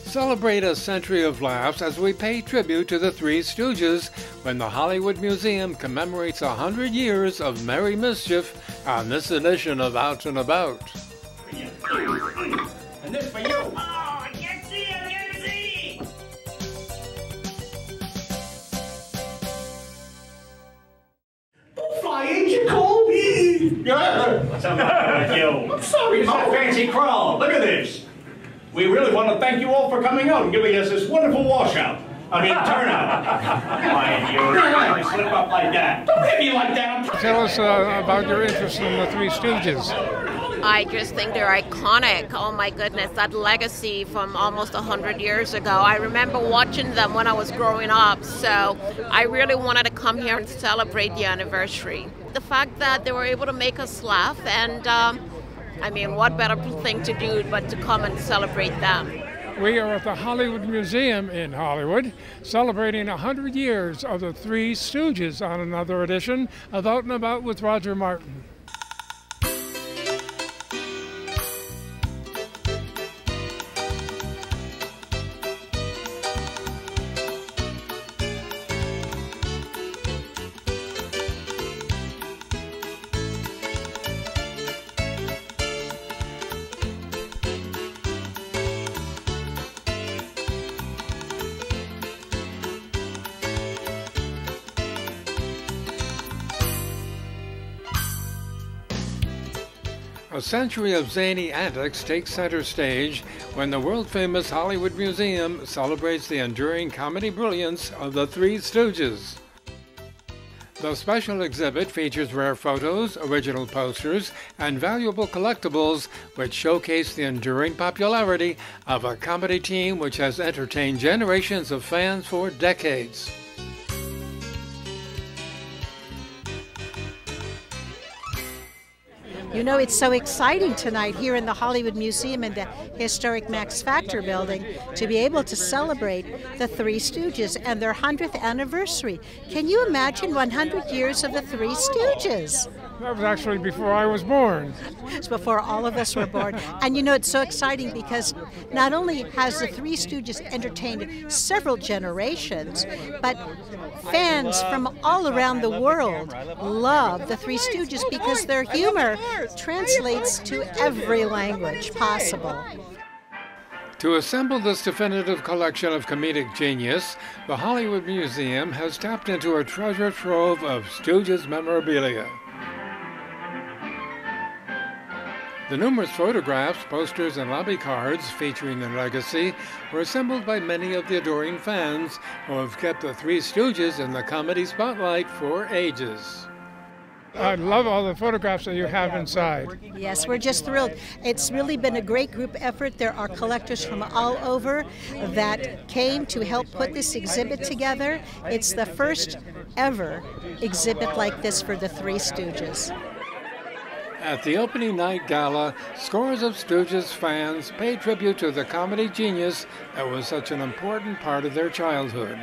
Celebrate a century of laughs as we pay tribute to the Three Stooges when the Hollywood Museum commemorates 100 years of merry mischief on this edition of Out and About. And this for you. Oh, I can't see, I can't see. Don't fly, ain't you cold? What's up with you? I'm sorry, It's a Mo. fancy crowd. Look at this. We really want to thank you all for coming out and giving us this wonderful washout. Turnout. Why, you slip up like that. Don't hit me like that. Tell us about your interest in the Three Stooges. I just think they're iconic. Oh my goodness, that legacy from almost 100 years ago. I remember watching them when I was growing up, so I really wanted to come here and celebrate the anniversary. The fact that they were able to make us laugh, and what better thing to do but to come and celebrate them. We are at the Hollywood Museum in Hollywood, celebrating 100 years of the Three Stooges on another edition of Out and About with Roger Martin. A century of zany antics takes center stage when the world-famous Hollywood Museum celebrates the enduring comedy brilliance of the Three Stooges. The special exhibit features rare photos, original posters, and valuable collectibles which showcase the enduring popularity of a comedy team which has entertained generations of fans for decades. You know, it's so exciting tonight here in the Hollywood Museum in the historic Max Factor building to be able to celebrate the Three Stooges and their 100th anniversary. Can you imagine 100 years of the Three Stooges? That was actually before I was born. It's before all of us were born. And you know, it's so exciting because not only has the Three Stooges entertained several generations, but fans from all around the world love the Three Stooges because their humor translates to every language possible. To assemble this definitive collection of comedic genius, the Hollywood Museum has tapped into a treasure trove of Stooges memorabilia. The numerous photographs, posters, and lobby cards featuring their legacy were assembled by many of the adoring fans who have kept the Three Stooges in the comedy spotlight for ages. I love all the photographs that you have inside. Yes, we're just thrilled. It's really been a great group effort. There are collectors from all over that came to help put this exhibit together. It's the first ever exhibit like this for the Three Stooges. At the opening night gala, scores of Stooges fans paid tribute to the comedy genius that was such an important part of their childhood.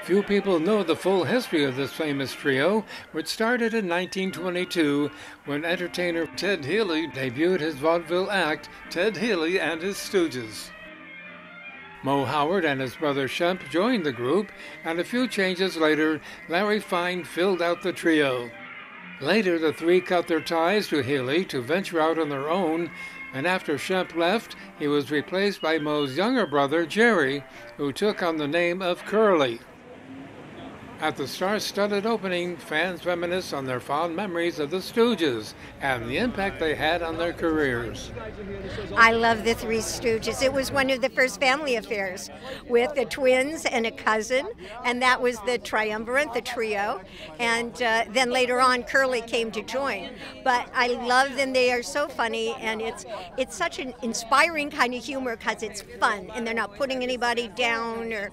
Few people know the full history of this famous trio, which started in 1922 when entertainer Ted Healy debuted his vaudeville act, Ted Healy and his Stooges. Mo Howard and his brother Shemp joined the group, and a few changes later, Larry Fine filled out the trio. Later, the three cut their ties to Healy to venture out on their own, and after Shemp left, he was replaced by Mo's younger brother, Jerry, who took on the name of Curly. At the star-studded opening, fans reminisce on their fond memories of the Stooges and the impact they had on their careers. I love the Three Stooges. It was one of the first family affairs with the twins and a cousin, and that was the triumvirate, the trio. And then later on, Curly came to join. But I love them. They are so funny, and it's such an inspiring kind of humor because it's fun, and they're not putting anybody down or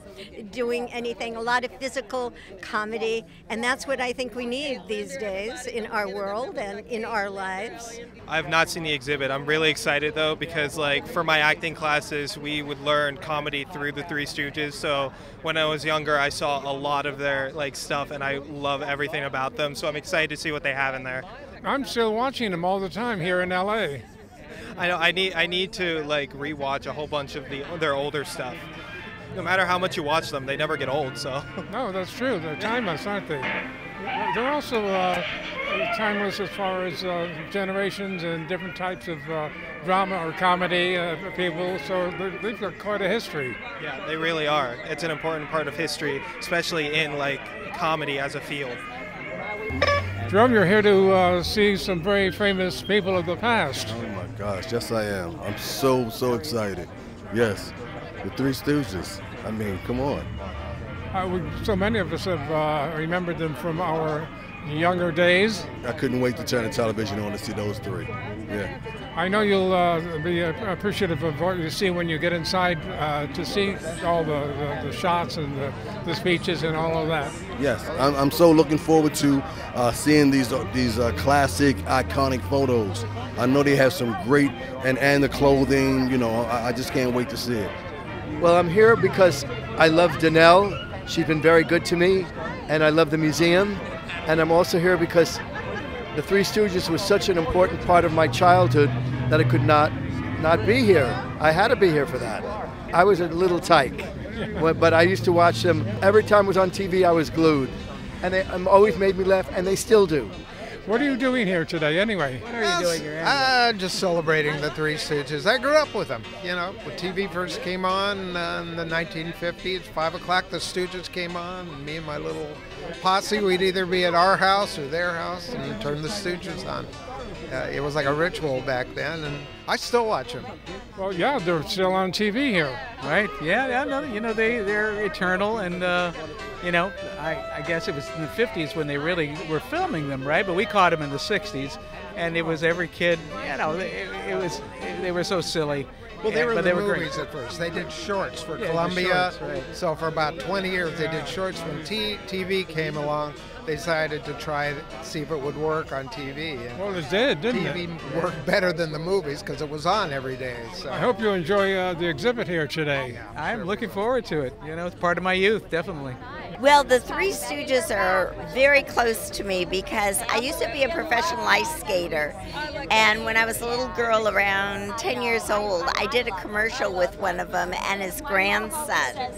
doing anything. A lot of physical comedy, and that's what I think we need these days in our world and in our lives. I've not seen the exhibit. I'm really excited though because for my acting classes we would learn comedy through the Three Stooges, so when I was younger I saw a lot of their stuff and I love everything about them, so I'm excited to see what they have in there. I'm still watching them all the time here in LA. I know I need to like rewatch a whole bunch of their older stuff. No matter how much you watch them, they never get old. So. No, that's true. They're timeless, aren't they? They're also timeless as far as generations and different types of drama or comedy people. So they've got quite a history. Yeah, they really are. It's an important part of history, especially in like comedy as a field. Jerome, you're here to see some very famous people of the past. Oh my gosh, yes I am. I'm so excited. Yes, the Three Stooges. I mean, come on. So many of us have remembered them from our younger days. I couldn't wait to turn the television on to see those three. Yeah. I know you'll be appreciative of what you see when you get inside to see all the shots and the speeches and all of that. Yes, I'm so looking forward to seeing these classic, iconic photos. I know they have some great, and the clothing, you know, I just can't wait to see it. Well, I'm here because I love Danelle. She's been very good to me, and I love the museum. And I'm also here because the Three Stooges was such an important part of my childhood that I could not be here. I had to be here for that. I was a little tyke, but I used to watch them. Every time it was on TV, I was glued. And they always made me laugh, and they still do. What are you doing here today, anyway? What are you doing here anyway? Just celebrating the Three Stooges. I grew up with them. You know, when TV first came on in the 1950s, 5 o'clock, the Stooges came on. And me and my little posse, we'd either be at our house or their house and turn the Stooges on. It was like a ritual back then, and I still watch them. Well, yeah, they're still on TV here. Right, yeah, no, you know, they're eternal, and, you know, I guess it was in the 50s when they really were filming them, right? But we caught them in the 60s, and it was every kid, you know, they were so silly. Well, they were in the great. movies at first. They did shorts for Columbia. Shorts, right. So for about 20 years, they did shorts. When TV came along, they decided to try to see if it would work on TV. And well, it did, didn't it? TV worked better than the movies because it was on every day. So. I hope you enjoy the exhibit here today. Yeah, I'm looking forward to it. You know, it's part of my youth, definitely. Well, the Three Stooges are very close to me because I used to be a professional ice skater. And when I was a little girl around 10 years old, I did a commercial with one of them and his grandson.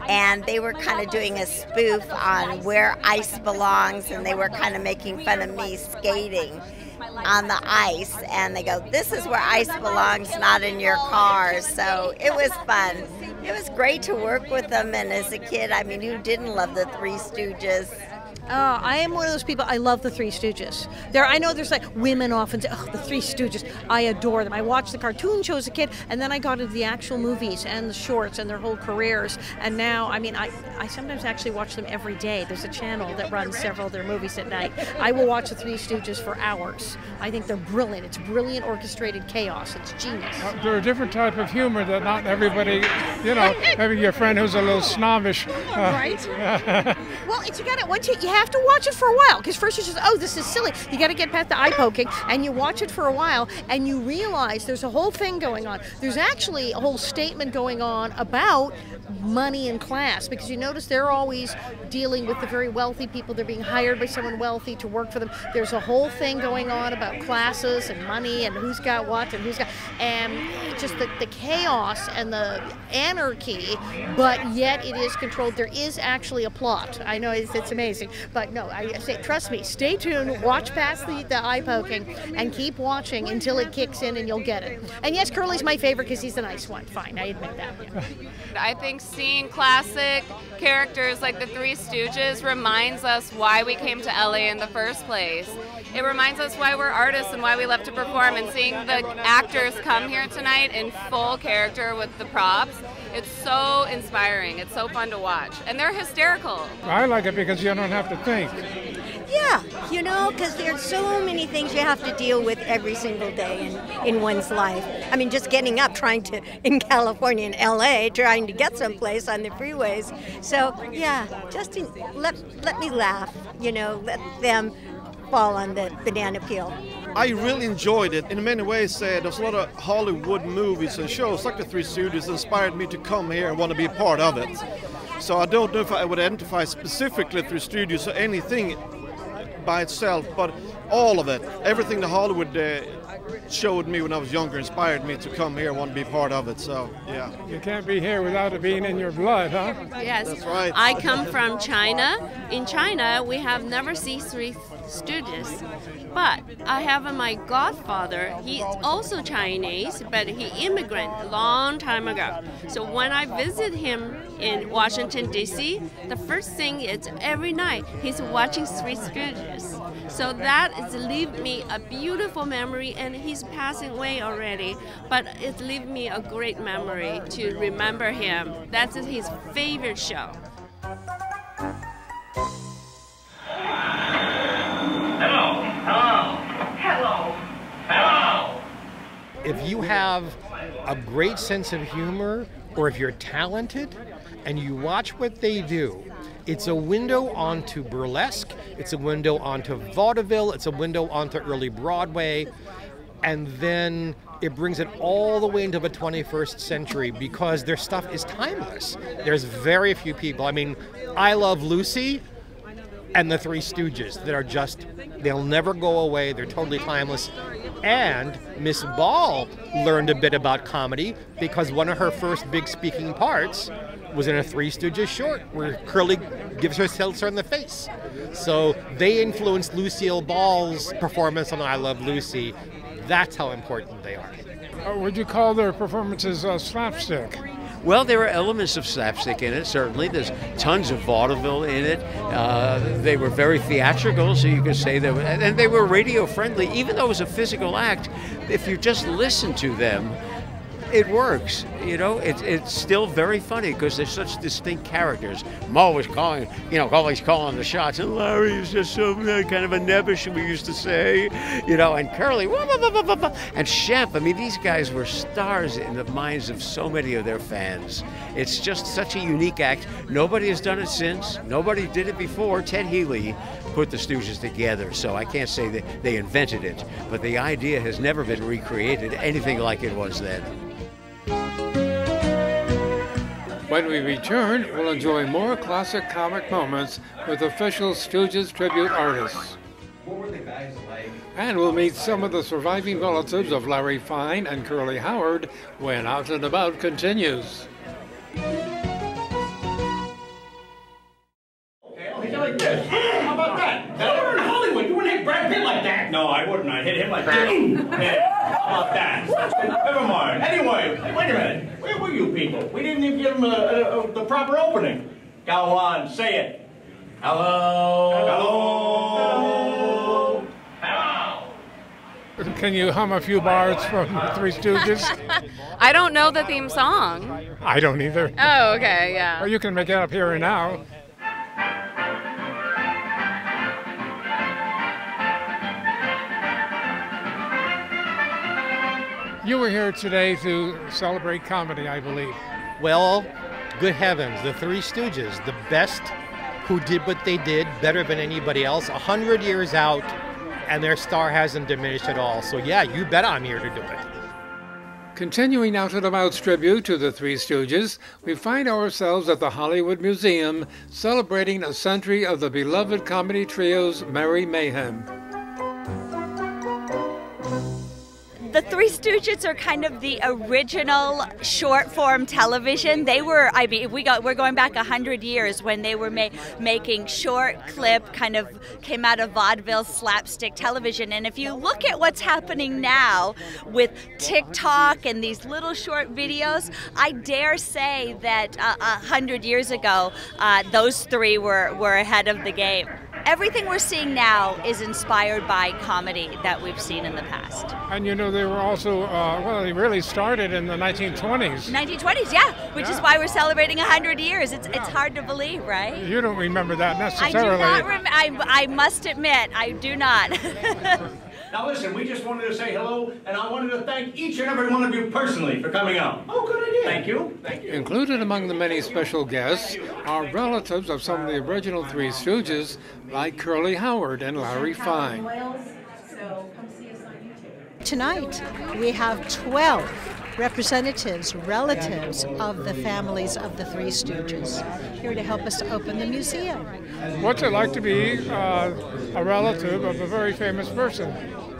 And they were kind of doing a spoof on where ice belongs, and they were kind of making fun of me skating on the ice. And they go, "This is where ice belongs, not in your car." So it was fun. It was great to work with them, and as a kid, I mean, who didn't love the Three Stooges? I am one of those people. I love the Three Stooges. I know there's like women often say, "Oh, the Three Stooges." I adore them. I watched the cartoon shows as a kid, and then I got into the actual movies and the shorts and their whole careers. And now, I mean, I sometimes actually watch them every day. There's a channel that runs several of their movies at night. I will watch the Three Stooges for hours. I think they're brilliant. It's brilliant orchestrated chaos. It's genius. They're a different type of humor that not everybody, you know, maybe your friend who's a little snobbish. Right? Well, you got it. Once you have to watch it for a while, because first you just, oh, this is silly. You got to get past the eye poking, and you watch it for a while, and you realize there's a whole thing going on. There's actually a whole statement going on about money and class, because you notice they're always dealing with the very wealthy people. They're being hired by someone wealthy to work for them. There's a whole thing going on about classes and money and who's got what and who's got, and just the chaos and the anarchy, but yet it is controlled. There is actually a plot. I know it's amazing, but no, I say, trust me, stay tuned, watch past the eye poking, and keep watching until it kicks in and you'll get it. And yes, Curly's my favorite because he's the nice one. Fine, I admit that. Yeah. I think seeing classic characters like the Three Stooges reminds us why we came to LA in the first place. It reminds us why we're artists and why we love to perform, and seeing the actors come here tonight in full character with the props, it's so inspiring. It's so fun to watch. And they're hysterical. I like it because you don't have to think. Yeah, you know, because there's so many things you have to deal with every single day in one's life. I mean, just getting up, in California and LA, trying to get someplace on the freeways. So, yeah, just let me laugh, you know, let them fall on the banana peel. I really enjoyed it. In many ways, there's a lot of Hollywood movies and shows like the Three Stooges inspired me to come here and want to be a part of it. So I don't know if I would identify specifically Three Stooges or anything by itself, but all of it, everything the Hollywood showed me when I was younger, inspired me to come here and want to be part of it. So, yeah. You can't be here without it being in your blood, huh? Yes. That's right. I come from China. In China, we have never seen Three Stooges. But I have my godfather. He's also Chinese, but he immigrated a long time ago. So when I visit him in Washington, D.C., the first thing is every night he's watching Three Stooges. So that is leave me a beautiful memory, and he's passing away already, but it leave me a great memory to remember him. That's his favorite show. If you have a great sense of humor, or if you're talented and you watch what they do, it's a window onto burlesque, it's a window onto vaudeville, it's a window onto early Broadway, and then it brings it all the way into the 21st century because their stuff is timeless. There's very few people. I mean, I Love Lucy and the Three Stooges that are just, they'll never go away, they're totally timeless. And Miss Ball learned a bit about comedy because one of her first big speaking parts was in a Three Stooges short where Curly gives her tilts her in the face. So they influenced Lucille Ball's performance on I Love Lucy. That's how important they are. Would you call their performances slapstick? Well, there are elements of slapstick in it, certainly. There's tons of vaudeville in it. They were very theatrical, so you could say that, and they were radio friendly. Even though it was a physical act, if you just listen to them, it works. You know, it's still very funny because they're such distinct characters. Mo was calling, always calling the shots, and Larry is just so kind of a nebbish, we used to say, and Curly, and Shemp. I mean, these guys were stars in the minds of so many of their fans. It's just such a unique act. Nobody has done it since. Nobody did it before. Ted Healy put the Stooges together, so I can't say that they invented it, but the idea has never been recreated anything like it was then. When we return, we'll enjoy more classic comic moments with official Stooges tribute artists. What were the guys like? And we'll meet some of the surviving relatives of Larry Fine and Curly Howard when Out and About continues. He's like this. How about that? Now, we're in Hollywood. You wouldn't hit Brad Pitt like that. No, I wouldn't. I'd hit him like that. Yeah. How about that? Never mind. Anyway, wait a minute. Where were you people? We didn't even give him the proper opening. Go on, say it. Hello. Hello. Hello. Can you hum a few bars from the Three Stooges? I don't know the theme song. I don't either. Oh, okay, yeah. Or you can make it up here and now. You were here today to celebrate comedy, I believe. Well, good heavens, the Three Stooges, the best who did what they did better than anybody else, 100 years out, and their star hasn't diminished at all. So yeah, you bet I'm here to do it. Continuing Out and About's tribute to the Three Stooges, we find ourselves at the Hollywood Museum celebrating a century of the beloved comedy trio's merry mayhem. The Three Stooges are kind of the original short-form television. They were, we're going back 100 years when they were making short clip, kind of came out of vaudeville slapstick television. And if you look at what's happening now with TikTok and these little short videos, I dare say that 100 years ago, those three were ahead of the game. Everything we're seeing now is inspired by comedy that we've seen in the past. And they were also, they really started in the 1920s. 1920s, yeah, which is why we're celebrating 100 years. It's hard to believe, right? You don't remember that necessarily. I do not I must admit, I do not. Now listen, we just wanted to say hello, and I wanted to thank each and every one of you personally for coming out. Oh, good idea. Thank you. Thank you. Included among the many special guests are relatives of some of the original Three Stooges, like Curly Howard and Larry Fine. Tonight, we have 12 representatives, relatives of the families of the Three Stooges, here to help us open the museum. What's it like to be a relative of a very famous person?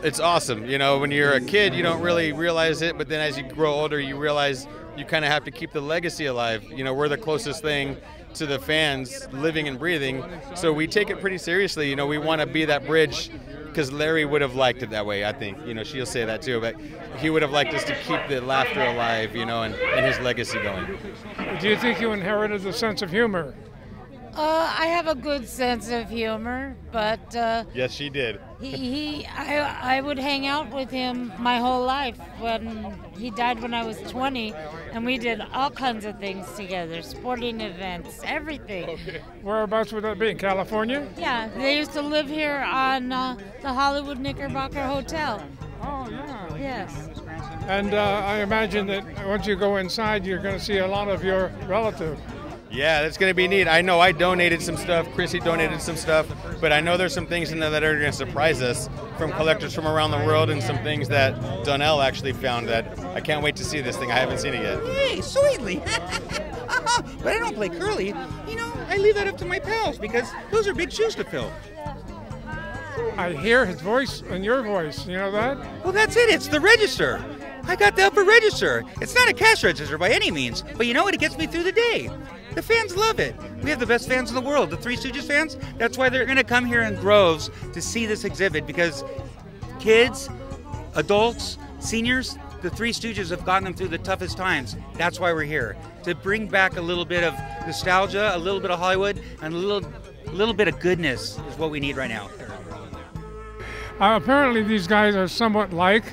It's awesome. You know, when you're a kid, you don't really realize it, but then as you grow older, you realize you kind of have to keep the legacy alive. You know, we're the closest thing to the fans living and breathing, so we take it pretty seriously. You know, we want to be that bridge, because Larry would have liked it that way, I think. You know, she'll say that too, but he would have liked us to keep the laughter alive, you know, and his legacy going. Do you think you inherited the sense of humor? I have a good sense of humor, but Yes, she did. I would hang out with him my whole life. When he died when I was 20, and we did all kinds of things together, sporting events, everything. Whereabouts would that be, in California? Yeah, they used to live here on the Hollywood Knickerbocker Hotel. Oh, yeah. Yes. And I imagine that once you go inside, you're going to see a lot of your relatives. Yeah, that's going to be neat. I know I donated some stuff, Chrissy donated some stuff, but I know there's some things in there that are going to surprise us from collectors from around the world, and some things that Donnell actually found that I can't wait to see this thing. I haven't seen it yet. Hey, sweetly. But I don't play curly. You know, I leave that up to my pals because those are big shoes to fill. I hear his voice and your voice. You know that? Well, that's it. It's the register. I got the upper register. It's not a cash register by any means, but you know what? It gets me through the day. The fans love it. We have the best fans in the world, the Three Stooges fans. That's why they're going to come here in droves to see this exhibit, because kids, adults, seniors, the Three Stooges have gotten them through the toughest times. That's why we're here, to bring back a little bit of nostalgia, a little bit of Hollywood, and a little bit of goodness is what we need right now. Apparently these guys are somewhat like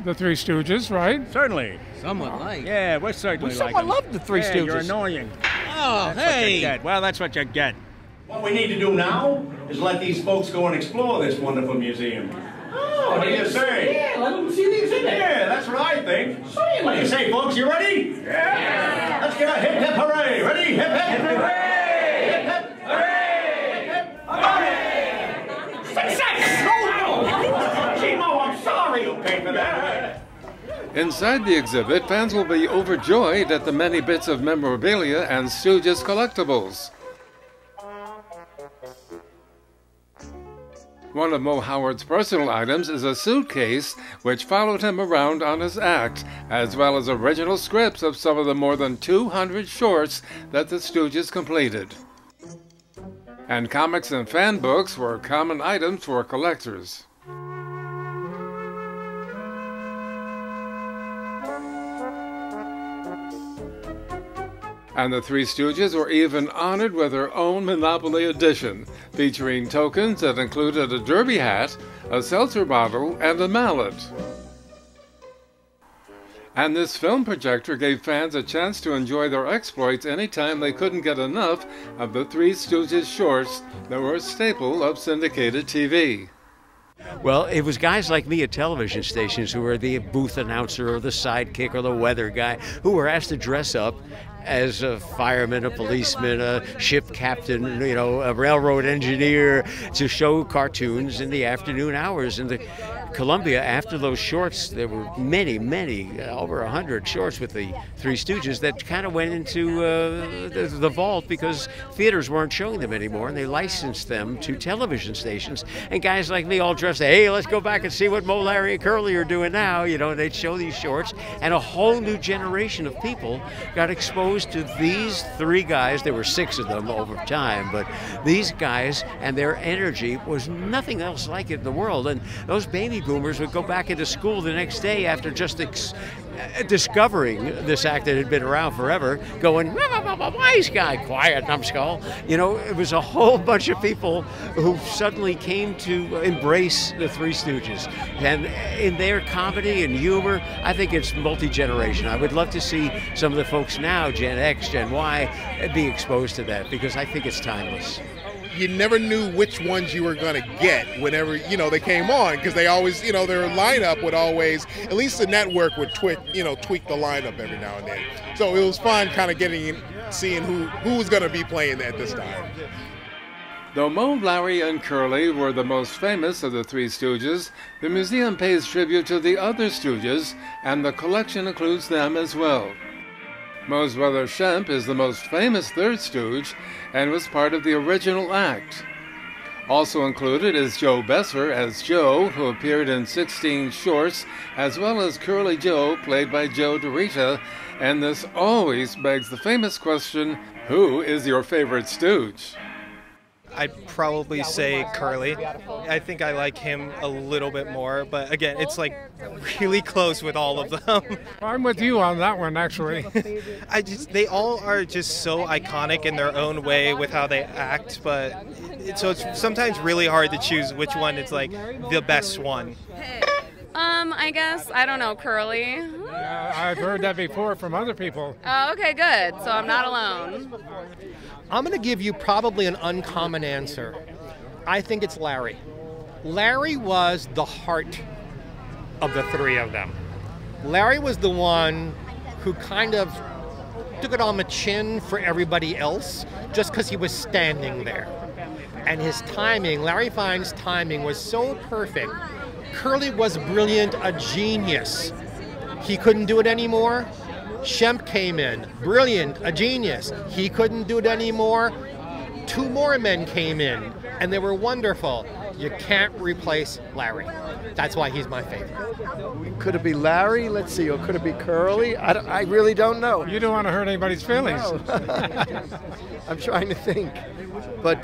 the Three Stooges, right? Certainly. Somewhat like. Yeah, we're certainly We like somewhat them. love the Three Yeah, Stooges. You're annoying. Oh, That's what you hey. get. Well, that's what you get. What we need to do now is let these folks go and explore this wonderful museum. Oh, What do you say? Yeah, let them see the exhibit. Yeah, that's what I think. Certainly. What do you say, folks? You ready? Yeah. Let's get a hip hip hooray. Ready? Hip hip hooray. Hip hip hooray. Hip hip hooray. Success! No! Gee, Mo, I'm sorry you paid for that. Inside the exhibit, fans will be overjoyed at the many bits of memorabilia and Stooges collectibles. One of Mo Howard's personal items is a suitcase which followed him around on his act, as well as original scripts of some of the more than 200 shorts that the Stooges completed. And comics and fan books were common items for collectors. And the Three Stooges were even honored with their own Monopoly edition, featuring tokens that included a derby hat, a seltzer bottle, and a mallet. And this film projector gave fans a chance to enjoy their exploits anytime they couldn't get enough of the Three Stooges shorts that were a staple of syndicated TV. Well, it was guys like me at television stations who were the booth announcer or the sidekick or the weather guy who were asked to dress up as a fireman, a policeman, a ship captain, you know, a railroad engineer, to show cartoons in the afternoon hours. In the Columbia, after those shorts, there were many, over 100 shorts with the Three Stooges that kind of went into the vault because theaters weren't showing them anymore, and they licensed them to television stations. And guys like me all dressed, hey, let's go back and see what Mo, Larry, and Curly are doing now. You know, and they'd show these shorts, and a whole new generation of people got exposed to these three guys. There were 6 of them over time, but these guys and their energy was nothing else like it in the world. And those baby boomers would go back into school the next day after just discovering this act that had been around forever, going, wise guy, quiet, numbskull. You know, it was a whole bunch of people who suddenly came to embrace the Three Stooges. And in their comedy and humor, I think it's multi-generation. I would love to see some of the folks now, Gen X, Gen Y, be exposed to that, because I think it's timeless. You never knew which ones you were going to get whenever, you know, they came on, because they always, you know, their lineup would always, at least the network would tweak the lineup every now and then. So it was fun kind of seeing who was going to be playing at this time. Though Mo, Larry, and Curly were the most famous of the Three Stooges, the museum pays tribute to the other Stooges, and the collection includes them as well. Mo's brother Shemp is the most famous third Stooge and was part of the original act. Also included is Joe Besser as Joe, who appeared in 16 shorts, as well as Curly Joe, played by Joe DeRita. And this always begs the famous question, who is your favorite Stooge? I'd probably say Curly. I think I like him a little bit more, but again, it's like really close with all of them. I'm with you on that one, actually. They all are just so iconic in their own way with how they act, but so it's sometimes really hard to choose which one is like the best one. I guess, I don't know, Curly. I've heard that before from other people. Oh, okay, good. So I'm not alone. I'm going to give you probably an uncommon answer. I think it's Larry. Larry was the heart of the three of them. Larry was the one who kind of took it on the chin for everybody else just because he was standing there. And his timing, Larry Fine's timing was so perfect. Curly was brilliant, a genius. He couldn't do it anymore. Shemp came in, brilliant, a genius. He couldn't do it anymore. Two more men came in, and they were wonderful. You can't replace Larry. That's why he's my favorite. Could it be Larry? Let's see. Or could it be Curly? I really don't know. You don't want to hurt anybody's feelings. No. I'm trying to think. But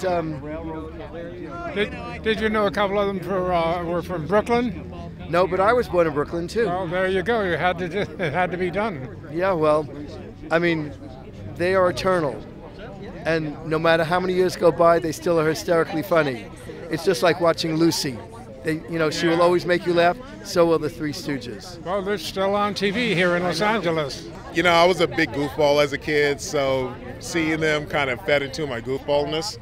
did you know a couple of them were from Brooklyn? No, but I was born in Brooklyn too. Well, there you go. It had to be done. Yeah, well, I mean, they are eternal. And no matter how many years go by, they still are hysterically funny. It's just like watching Lucy. She will always make you laugh. So will the Three Stooges. Well, they're still on TV here in Los Angeles. You know, I was a big goofball as a kid, so seeing them kind of fed into my goofballness,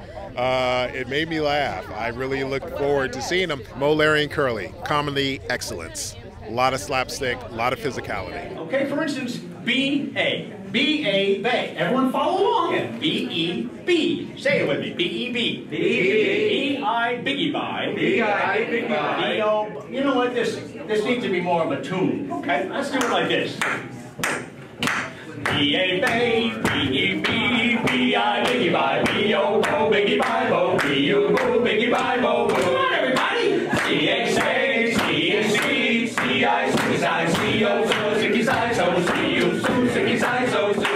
it made me laugh. I really look forward to seeing them. Mo, Larry, and Curly, comedy excellence. A lot of slapstick, a lot of physicality. Okay, for instance, B-A. B-A, bay. Everyone follow along. Yeah. B-E-B. Say it with me. B-E-B. B-E-B. B-I, biggie buy. B-I, biggie buy. B-O. You know what? This needs to be more of a tune. Okay, let's do it like this. B-A, bay. B-E-B. B-I, biggie buy. B-O, bo, biggie buy, bo. B-U, bo, biggie buy, bo. Come on, everybody. C-A, say. C-A-C. C-I, C-I, C-O, so, sicky, si, so, C-U, so, sicky, si, so, so.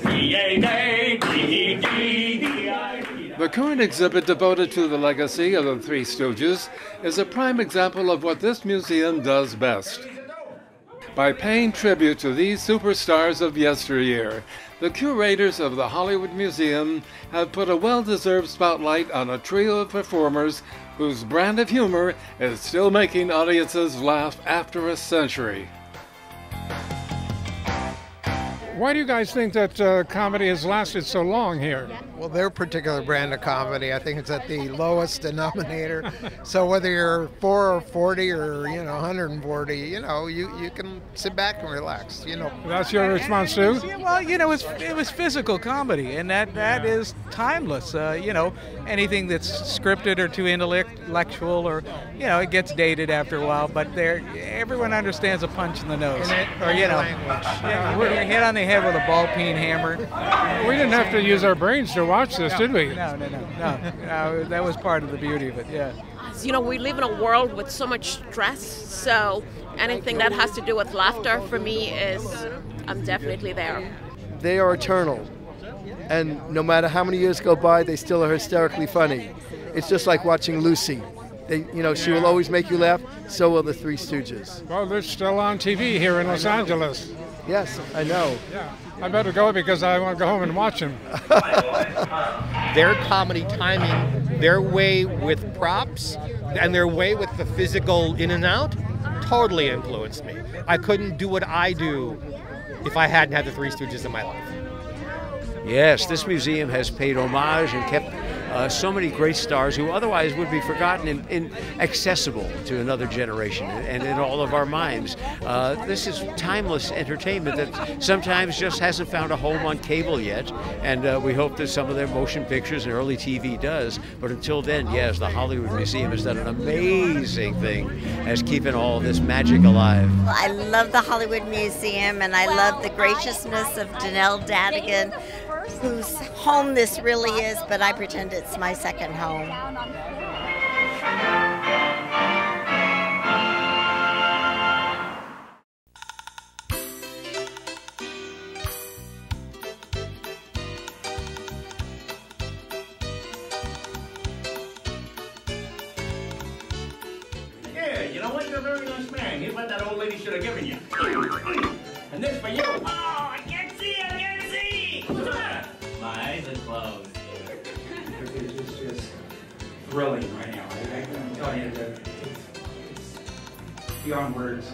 B-A, B-E-D-D-I. The current exhibit devoted to the legacy of the Three Stooges is a prime example of what this museum does best. By paying tribute to these superstars of yesteryear, the curators of the Hollywood Museum have put a well-deserved spotlight on a trio of performers whose brand of humor is still making audiences laugh after a century. Why do you guys think that comedy has lasted so long here? Well, their particular brand of comedy, I think it's at the lowest denominator. So whether you're 4 or 40 or 140, you can sit back and relax. That's your response too? Well, it was physical comedy, and that is timeless. Anything that's scripted or too intellectual, or it gets dated after a while. But everyone understands a punch in the nose, or we're hit on the head with a ball peen hammer. We didn't have to use our brains to watch this, did we? No. That was part of the beauty of it, yeah. We live in a world with so much stress, so anything that has to do with laughter for me I'm definitely there. They are eternal. And no matter how many years go by, they still are hysterically funny. It's just like watching Lucy. She will always make you laugh. So will the Three Stooges. Well, they're still on TV here in Los Angeles. Yes, I know. Yeah, I better go because I want to go home and watch them. Their comedy timing, their way with props, and their way with the physical in and out totally influenced me. I couldn't do what I do if I hadn't had the Three Stooges in my life. Yes, this museum has paid homage and kept so many great stars who otherwise would be forgotten and inaccessible to another generation and in all of our minds. This is timeless entertainment that sometimes just hasn't found a home on cable yet, and we hope that some of their motion pictures and early TV does. But until then, yes, the Hollywood Museum has done an amazing thing as keeping all of this magic alive. I love the Hollywood Museum, and I love the graciousness of Danelle Dadigan whose home this really is, but I pretend it's my second home. Yeah, you know what? You're a very nice man. Here's what that old lady should have given you. And this for you. Oh, I can't see! I can't see! What's the matter? My eyes are closed. It's just thrilling right now. I can tell you that it's beyond words.